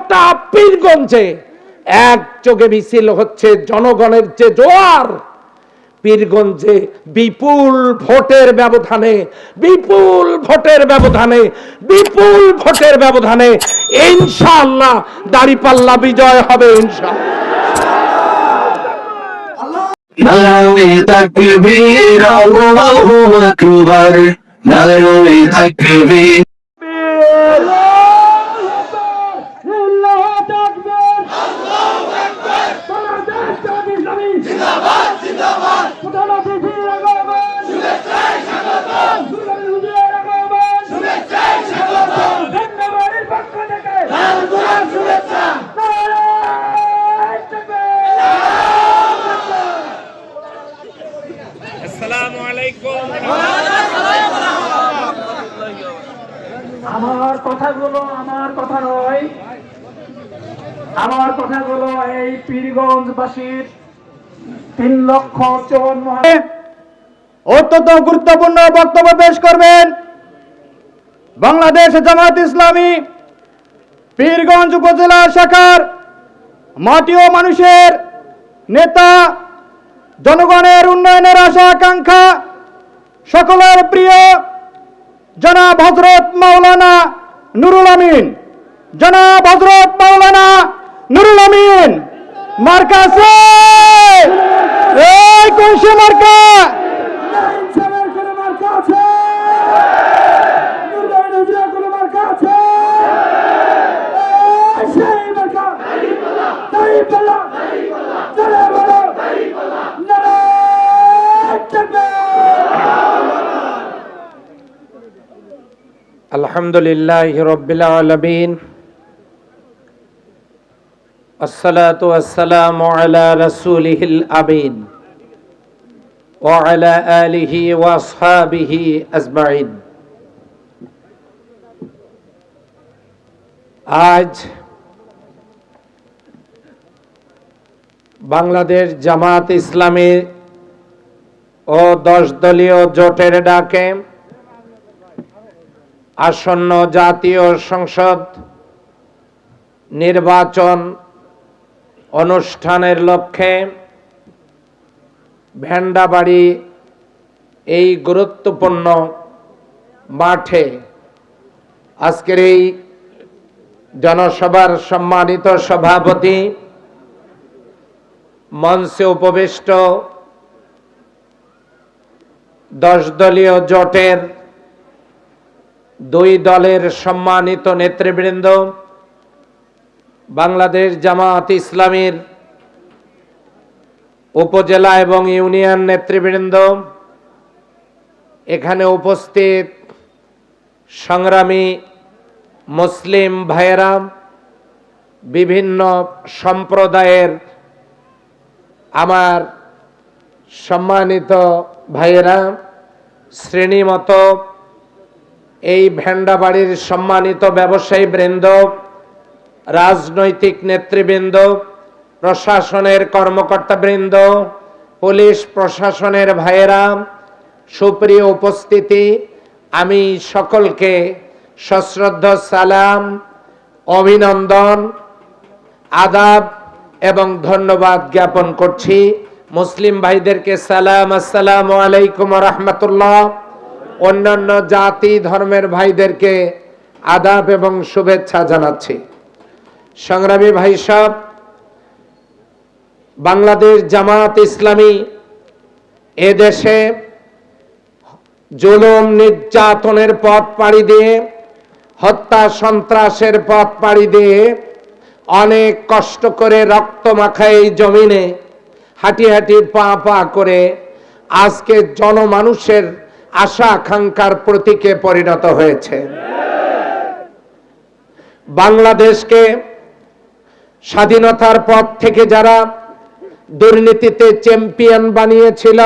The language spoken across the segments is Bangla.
গোটা পীরগঞ্জে একযোগে মিছিল হচ্ছে, জনগণের যে জোয়ার। পীরগঞ্জে বিপুল ভোটের ব্যবধানে ইনশাআল্লাহ দাঁড়িপাল্লা বিজয় হবে ইনশাআল্লাহ। নারে তাকবীর, আল্লাহু আকবার, নারে তাকবীর। আমার কথাগুলো আমার কথা নয়, আমার কথাগুলো এই পীরগঞ্জবাসীর 3,54,000 অত্যন্ত গুরুত্বপূর্ণ বক্তব্য পেশ করবেন বাংলাদেশ জামায়াত ইসলামী পীরগঞ্জ উপজেলা শাখার মাটি ও মানুষের নেতা, জনগণের উন্নয়নের আশা আকাঙ্ক্ষা, সকলের প্রিয় জনাব হযরত মাওলানা নুরুল আমিন। জনাব হযরত মাওলানা নুরুল আমিন মার্কা আছে, এই কোন সে মার্কা? আলহামদুলিল্লাহি রাব্বিল আলামিন, আসসালাতু ওয়াসসালামু আলা রাসূলিহিল আমিন ওয়া আলা আলিহি ওয়া আসহাবিহি আজমাইন। আজ বাংলাদেশ জামায়াত ইসলামী ও 10 দলীয় জোটের ডাকে আসন্ন জাতীয় সংসদ নির্বাচন অনুষ্ঠানের লক্ষ্যে ভেন্ডাবাড়ি এই গুরুত্বপূর্ণ মাঠে আজকের এই জনসভার সম্মানিত সভাপতি, মঞ্চে উপবিষ্ট 10 দলীয় জোটের 2 দলের সম্মানিত নেতৃবৃন্দ, বাংলাদেশ জামায়াত ইসলামীর উপজেলা এবং ইউনিয়ন নেতৃবৃন্দ, এখানে উপস্থিত সংগ্রামী মুসলিম ভাইয়েরা, বিভিন্ন সম্প্রদায়ের আমার সম্মানিত ভাইয়েরা, শ্রেণীমত এই ভেন্ডাবাড়ির সম্মানিত ব্যবসায়ী বৃন্দ, রাজনৈতিক নেতৃবৃন্দ, প্রশাসনের কর্মকর্তা বৃন্দ, পুলিশ প্রশাসনের ভাইয়েরা, সুপ্রিয় উপস্থিতি, আমি সকলকে সশ্রদ্ধ সালাম, অভিনন্দন, আদাব এবং ধন্যবাদ জ্ঞাপন করছি। মুসলিম ভাইদেরকে সালাম, আসসালামু আলাইকুম ওয়া রাহমাতুল্লাহ। অন্যান্য জাতি ধর্মের ভাইদেরকে আদাব এবং শুভেচ্ছা জানাচ্ছি। সংগ্রামী ভাই সব, বাংলাদেশ জামায়াত ইসলামী এদেশে জুলুম নির্যাতনের পথ পাড়ি দিয়ে, হত্যা সন্ত্রাসের পথ পাড়ি দিয়ে, অনেক কষ্ট করে রক্ত মাখা এই জমিনে হাঁটি হাঁটি পা পা করে আজকে জনমানুষের আশা আকাঙ্ক্ষার প্রতীকে পরিণত হয়েছে। বাংলাদেশকে স্বাধীনতার পর থেকে যারা দুর্নীতিতে চ্যাম্পিয়ন বানিয়েছিল,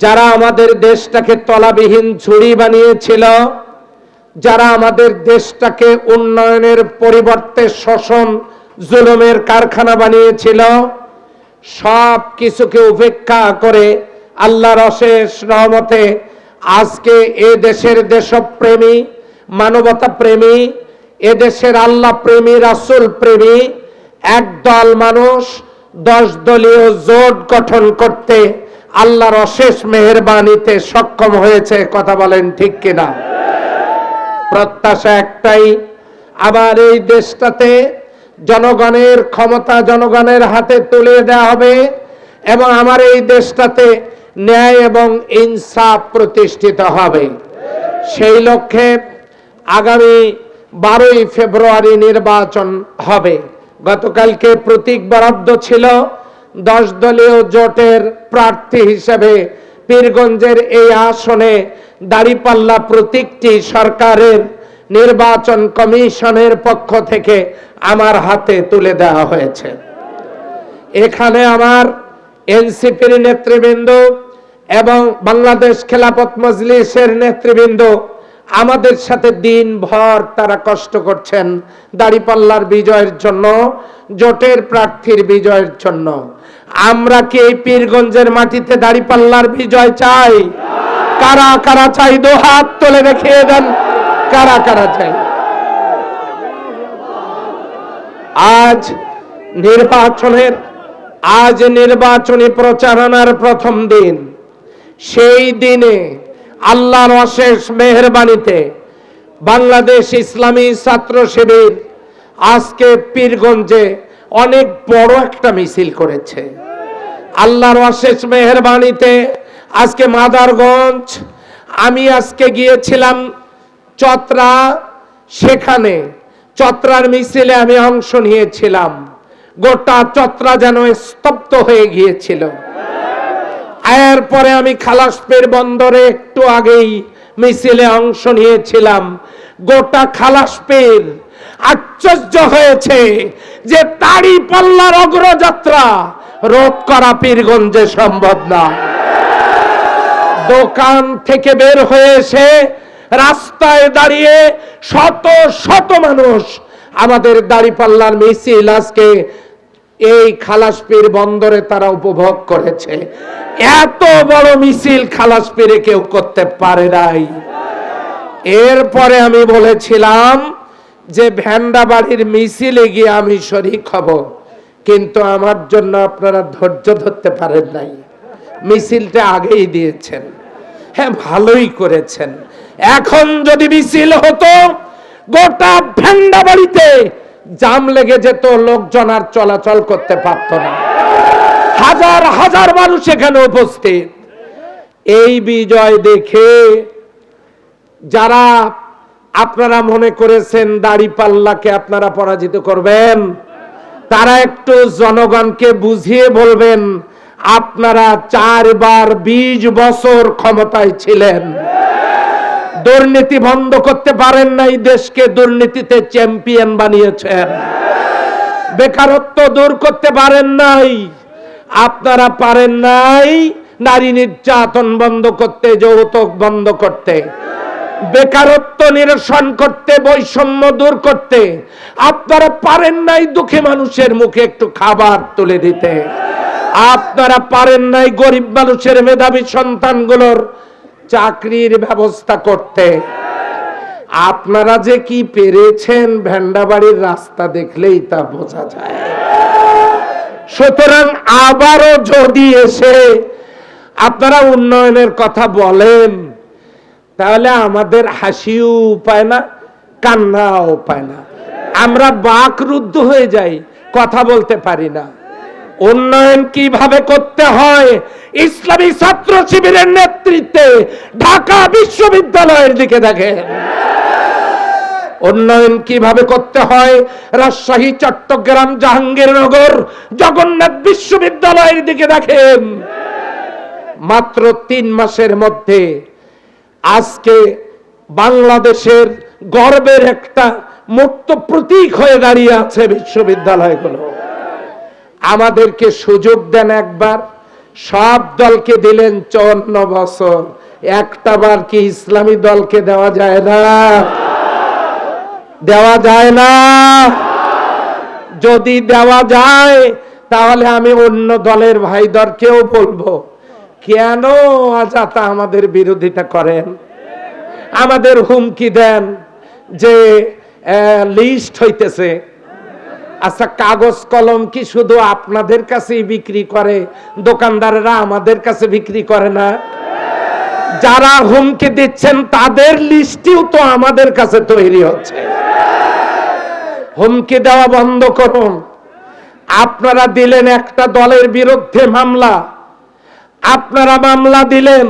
যারা আমাদের দেশটাকে তলাবিহীন ঝুড়ি বানিয়েছিল, যারা আমাদের দেশটাকে উন্নয়নের পরিবর্তে শোষণ জুলুমের কারখানা বানিয়েছিল, সব কিছুকে উপেক্ষা করে আল্লাহর অশেষ রহমতে আজকে এ দেশের দেশপ্রেমী, মানবতা প্রেমী এদেশের আল্লাহ প্রেমী, রাসূল প্রেমী একদল মানুষ 10 দলীয় জোট গঠন করতে আল্লাহর অশেষ মেহেরবানিতে সক্ষম হয়েছে। কথা বলেন ঠিক কিনা? প্রত্যাশা একটাই, আবার এই দেশটাতে জনগণের ক্ষমতা জনগণের হাতে তুলে দেওয়া হবে এবং আমার এই দেশটাতে ন্যায় এবং ইনসাফ প্রতিষ্ঠিত হবে। সেই লক্ষ্যে আগামী 12ই ফেব্রুয়ারি নির্বাচন হবে। গতকালকে প্রতীক বরাদ্দ ছিল 10 দলীয় জোটের প্রার্থী হিসেবে পীরগঞ্জের এই আসনে দাঁড়িপাল্লা প্রতীকটি সরকারের নির্বাচন কমিশনের পক্ষ থেকে আমার হাতে তুলে দেওয়া হয়েছে। এখানে আমার এনসিপির নেতৃবৃন্দ এবং বাংলাদেশ খেলাফত মজলিসের নেতৃবৃন্দ আমাদের সাথে দিনভর তারা কষ্ট করছেন দাঁড়িপাল্লার বিজয়ের জন্য, জোটের প্রার্থীর বিজয়ের জন্য। আমরা কি এই পীরগঞ্জের মাটিতে দাঁড়িপাল্লার বিজয় চাই? কারা কারা চাই? দু হাত তুলে দেখিয়ে দেন কারা কারা চাই। আজ নির্বাচনী প্রচারণার প্রথম দিন। সেই দিনে আল্লাহর অশেষ মেহেরবানিতে বাংলাদেশ ইসলামী ছাত্র শিবির আজকে পীরগঞ্জে অনেক বড় একটা মিছিল করেছে। আল্লাহর অশেষ মেহেরবানিতে আজকে মাদারগঞ্জ, আমি আজকে গিয়েছিলাম চতরা, সেখানে চতরার মিছিলে আমি অংশ নিয়েছিলাম। গোটা চতরা যেন স্তব্ধ হয়ে গিয়েছিল। এরপরে আমি খালাসপীর বন্দরে একটু আগেই মিছিলে অংশ নিয়েছিলাম। গোটা খালাসপীর আশ্চর্য হয়েছে যে দাঁড়িপাল্লার অগ্রযাত্রা রোধ করা পীরগঞ্জে সম্ভব না। দোকান থেকে বের হয়ে এসে রাস্তায় দাঁড়িয়ে শত শত মানুষ আমাদের দাঁড়িপাল্লার মিছিল আজকে এই খালাসপীর বন্দরে তারা উপভোগ করেছে। এত বড় মিছিল খালাসপীরে কেউ করতে পারে নাই। এরপরে আমি বলেছিলাম যে ভেন্ডাবাড়ির মিছিলে গিয়ে আমি শরীক হব, কিন্তু আমার জন্য আপনারা ধৈর্য ধরতে পারেন নাই। মিছিলটা আগেই দিয়েছেন, হ্যাঁ ভালোই করেছেন। এখন যদি মিছিল হতো গোটা ভেন্ডাবাড়িতে জাম লেগে যেত, লোকজন আর চলাচল করতে পারত না। হাজার হাজার মানুষ এখানে উপস্থিত। এই বিজয় দেখে যারা আপনারা মনে করেছেন দাঁড়িপাল্লাকে আপনারা পরাজিত করবেন, তারা একটু জনগণকে বুঝিয়ে বলবেন আপনারা 4 বার 20 বছর ক্ষমতায় ছিলেন, দুর্নীতি বন্ধ করতে পারেন নাই, দেশকে দুর্নীতিতে চ্যাম্পিয়ন বানিয়েছেন। বেকারত্ব দূর করতে পারেন নাই, আপনারা পারেন নাই নারী নির্যাতন বন্ধ করতে, যৌতুক বন্ধ করতে, বেকারত্ব নিরসন করতে, বৈষম্য দূর করতে। আপনারা পারেন নাই দুঃখী মানুষের মুখে একটু খাবার তুলে দিতে। আপনারা পারেন নাই গরিব মানুষের মেধাবী সন্তানগুলোর চাকরির ব্যবস্থা করতে। আপনারা যে কি পেরেছেন ভেন্ডাবাড়ির রাস্তা দেখলেই তা বোঝা যায়। সুতরাং আবারও যদি এসে আপনারা উন্নয়নের কথা বলেন, তাহলে আমাদের হাসিও পায় না, কান্নাও পায় না। আমরা বাকরুদ্ধ হয়ে যাই, কথা বলতে পারি না। উন্নয়ন কিভাবে করতে হয় ইসলামী ছাত্র শিবিরের নেতৃত্বে ঢাকা বিশ্ববিদ্যালয়ের দিকে দেখেন। উন্নয়ন কিভাবে করতে হয় রাজশাহী, চট্টগ্রাম, জাহাঙ্গীরনগর, জগন্নাথ বিশ্ববিদ্যালয়ের দিকে দেখেন। মাত্র 3 মাসের মধ্যে আজকে বাংলাদেশের গর্বের একটা মূর্ত প্রতীক হয়ে দাঁড়িয়ে আছে বিশ্ববিদ্যালয়গুলো। আমাদেরকে সুযোগ দেন একবার। সব দলকে দিলেন 54 বছর, একটা বার কি ইসলামী দলকে দেওয়া যায় না? দেওয়া যায় না? যদি দেওয়া যায় তাহলে আমি অন্য দলের ভাইদেরকেও বলবো, কেন আজাতা আমাদের বিরোধিতা করেন, আমাদের হুমকি দেন যে লিস্ট হইতেছে। আচ্ছা, কাগজ কলম কি শুধু আপনাদের কাছেই বিক্রি করে, দোকানদাররা আমাদের কাছে বিক্রি করে না? যারা হুমকি দিচ্ছেন তাদের লিস্টিও তো আমাদের কাছে তৈরি হচ্ছে। হুমকি দেওয়া বন্ধ করুন। আপনারা দিলেন একটা দলের বিরুদ্ধে মামলা, আপনারা মামলা দিলেন,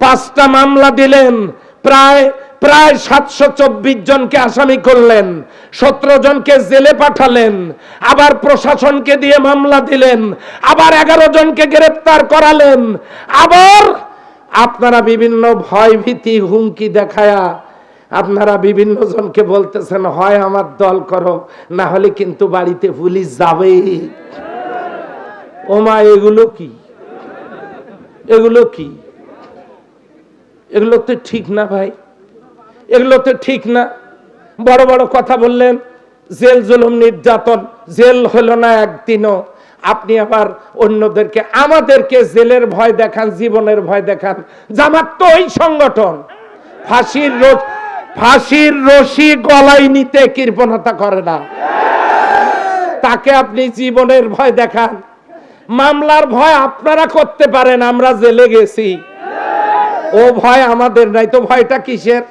5টা মামলা দিলেন, প্রায় 724 জনকে আসামি করলেন, 17 জনকে জেলে পাঠালেন, আবার প্রশাসনকে দিয়ে মামলা দিলেন, আবার 11 জনকে গ্রেফতার করালেন, আবার আপনারা বিভিন্ন ভয় ভীতি হুমকি দেখায়া আপনারা বিভিন্ন জনকে বলতেছেন হয় আমার দল করো, না হলে কিন্তু বাড়িতে পুলিশ যাবে। ওমা, এগুলো কি? এগুলো কি? এগুলো তো ঠিক না ভাই, এগুলো তো ঠিক না। বড় বড় কথা বললেন, জেল জুলুম নির্যাতন, জেল হলো না একদিনও। আপনি আবার অন্যদেরকে, আমাদেরকে জেলের ভয় দেখান, জীবনের ভয় দেখান। জামাত তো ওই সংগঠন, ফাঁসির রশি গলায় নিতে কৃপণতা করে না, তাকে আপনি জীবনের ভয় দেখান। মামলার ভয় আপনারা করতে পারেন, আমরা জেলে গেছি, ও ভয় আমাদের নাই। তো ভয়টা কিসের?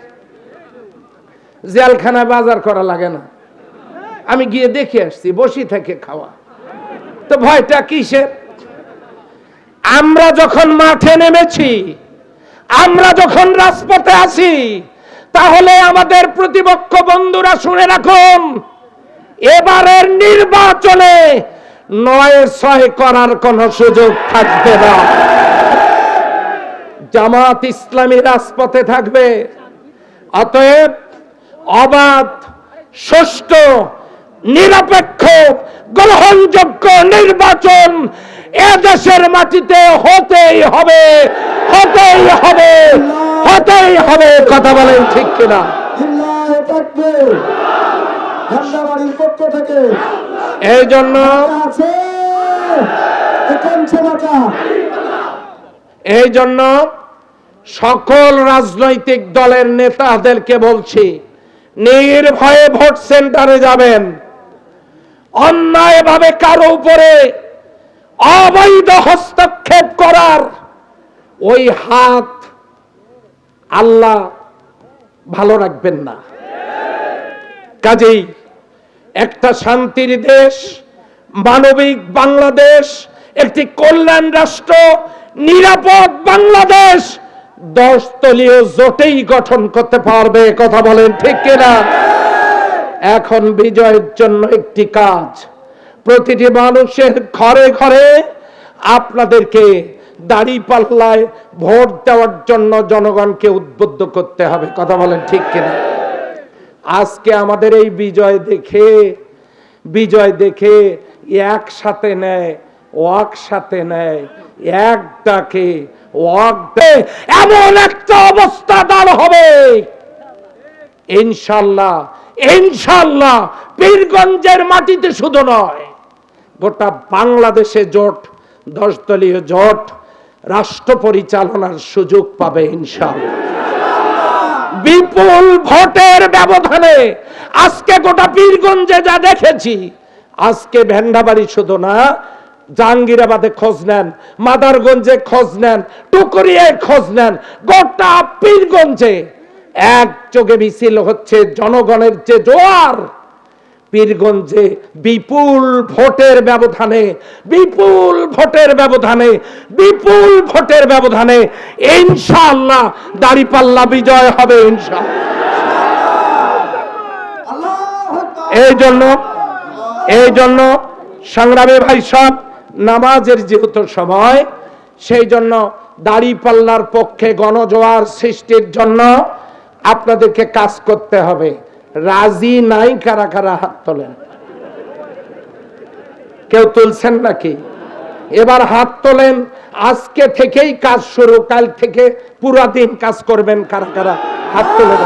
জেলখানা বাজার করা লাগে না, আমি গিয়ে দেখে আসছি, বসি থেকে খাওয়া। তো ভয়টা কিসের? আমরা যখন মাঠে নেমেছি, আমরা যখন রাজপথে আছি, তাহলে আমাদের প্রতিপক্ষ বন্ধুরা শুনে রাখুন, এবারের নির্বাচনে 9-6 করার কোন সুযোগ থাকবে না। জামাত ইসলামী রাজপথে থাকবে। অতএব অবাধ, সুষ্ঠু, নিরপেক্ষ, গ্রহণযোগ্য নির্বাচন এদেশের মাটিতে হতেই হবে, হতেই হবে, হতেই হবে। কথা বলেন ঠিক কিনা? এই জন্য সকল রাজনৈতিক দলের নেতাদেরকে বলছি, নির্ভয়ে ভোট সেন্টারে যাবেন। অন্যায়ভাবে কারো উপরে অবৈধ হস্তক্ষেপ করার ওই হাত আল্লাহ ভালো রাখবেন না। কাজেই একটা শান্তির দেশ, মানবিক বাংলাদেশ, একটি কল্যাণ রাষ্ট্র, নিরাপদ বাংলাদেশ 10 দলীয় জোটেই গঠন করতে পারবে। কথা বলেন ঠিক কিনা? এখন বিজয়ের জন্য একটি কাজ, প্রতিটি মানুষের ঘরে ঘরে আপনাদেরকে দাঁড়িপাল্লায় ভোট দেওয়ার জন্য জনগণকে উদ্বুদ্ধ করতে হবে। কথা বলেন ঠিক কিনা? আজকে আমাদের এই বিজয় দেখে একসাথে নেয়, একসাথে নেয়, এক ডাকে ওয়াক দেয়, এমন একটা অবস্থা দাঁড় হবে ইনশাল্লাহ। ইনশাল্লাহ পীরগঞ্জের মাটিতে শুধু নয়, গোটা বাংলাদেশে জোট, 10 দলীয় জোট রাষ্ট্র পরিচালনার সুযোগ পাবে ইনশাল্লাহ। বিপুল ভোটের ব্যবধানে আজকে গোটা পীরগঞ্জে যা দেখেছি, আজকে ভেন্ডাবাড়ি শুধু না, জাহাঙ্গীরাবাদে খোঁজ নেন, মাদারগঞ্জে খোঁজ নেন, টুকুরিয়ায় খোঁজ নেন, গোটা পীরগঞ্জে একযোগে মিছিল হচ্ছে। জনগণের যে জোয়ার, পীরগঞ্জে বিপুল ভোটের ব্যবধানে, বিপুল ভোটের ব্যবধানে, বিপুল ভোটের ব্যবধানে ইনশাআল্লাহ দাঁড়িপাল্লা বিজয় হবে ইনশাআল্লাহ। এই জন্য সংগ্রামী ভাই সব, নামাজের যেহেতু সময়, সেই জন্য দাঁড়িপাল্লার পক্ষে গণজোয়ার সৃষ্টির জন্য আপনাদেরকে কাজ করতে হবে। রাজি নাই কারা কারা? হাত তোলেন। কেউ তুলছেন নাকি? এবার হাত তোলেন। আজকে থেকেই কাজ শুরু, কাল থেকে পুরা দিন কাজ করবেন। কারা কারা? হাত তোলেন।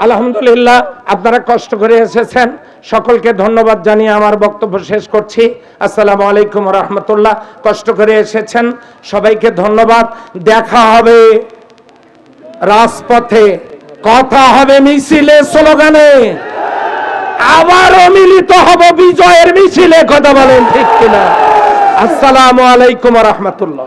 আলহামদুলিল্লাহ, আপনারা কষ্ট করে এসেছেন, সকলকে ধন্যবাদ জানিয়ে আমার বক্তব্য শেষ করছি। আসসালামু আলাইকুম ওয়া রাহমাতুল্লাহ। কষ্ট করে এসেছেন, সবাইকে ধন্যবাদ। দেখা হবে রাজপথে, কথা হবে মিছিলে, স্লোগানে, আবারও মিলিত হব বিজয়ের মিছিলে। কথা বলেন ঠিক কিনা? আসসালামু আলাইকুম ওয়া রাহমাতুল্লাহ।